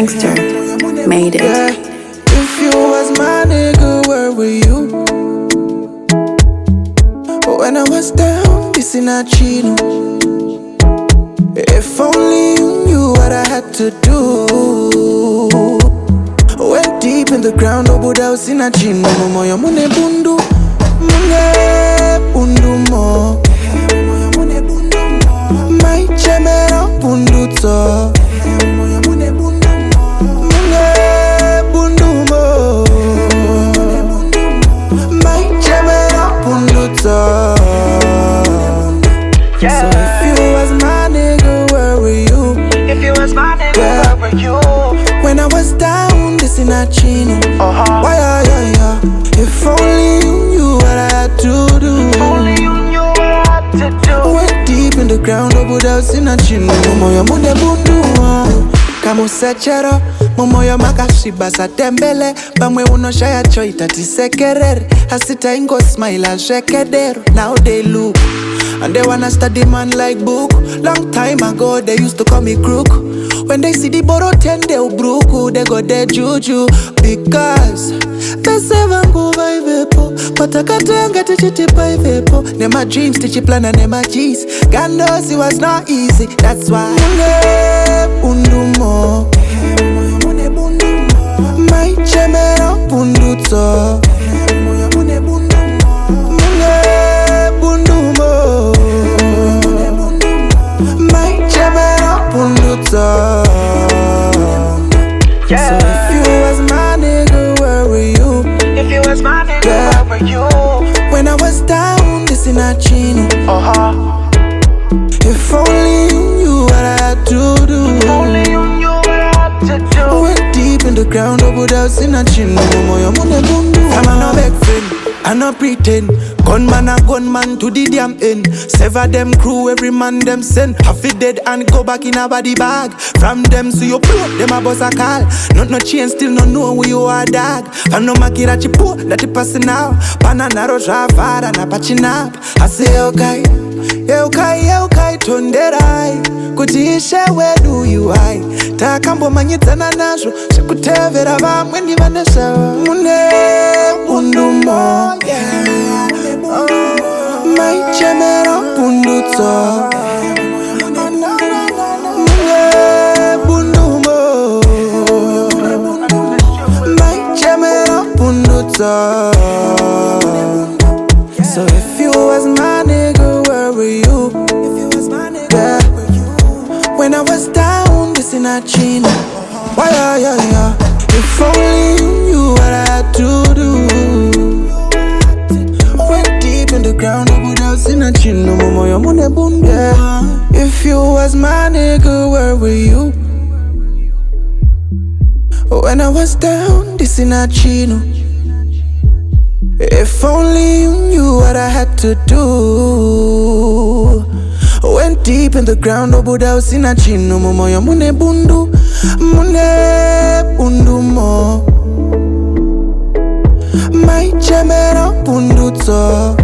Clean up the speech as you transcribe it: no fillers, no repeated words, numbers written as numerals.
Gangsta, MadeIt. Yeah. If you was my nigga, where were you? When I was down, this in a chino. If only you knew what I had to do. Went deep in the ground, oh, but I was in a chino. Moyo mune bundu, bundu mo. My chemera bundu to. Yeah. So if you was my nigga, where were you? If you was my nigga, where were you? When I was down, this in a chino. Why, yeah. If only you knew what I had to do. If only you knew what I had to do. Went deep in the ground, oh, but I was in a chino. Moyo mune bundu kamusechero mumoyo makashiba satembele bamwe unoshaya choita tisekerere hasita ingo smile ashekedero. Now they look and they wanna study man like book. Long time ago they used to call me crook. When they see the boro 10 they ubruku, they got their juju. Because they say vangu vaivepo patakatanga tichiti paivepo. Nema dreams tichiplana nema G's. God knows it was not easy. That's why bundu mo. My chemera bundu to. Bundu mo. My chemera bundu to. Yeah. So if you was my nigga, where were you? If you was my nigga, where were you? When I was down, this in a chino. If only you knew what I had to do. If only you knew what I had to do. Went deep in the ground, oh, but I was in a chino. Moyo mune bundu. I'm no big friend, I no pretend. Gunman a gunman to the damn end. Sever them crew, every man them send. Half it dead and go back in a body bag. From them so you blow, them a boss a call. Notnochange still no know who you are, dog. And no makira chipo, that it passing now. Banana roja vara na pachinap. I say okay, okay, tonderai. Kutisha where do you I? Takambo manyitana nasho. Shakutevera vamwe ni vanesha. Mune bundu mo, yeah. My chemera bundu to. Bundu mo. My chemera bundu to. So if you was my nigga, where were you? If you was my nigga, where were you? When I was down, this in a chino. Why, yeah. If only you knew what I had to do. Went deep in the ground, oh, but I was in a chino. Moyo mune bundu. If you was my nigga, where were you? When I was down, this in a chino. If only you knew what I had to do. Went deep in the ground, oh, but I was in a chino. Moyo mune bundu mo. My chemera bundu to.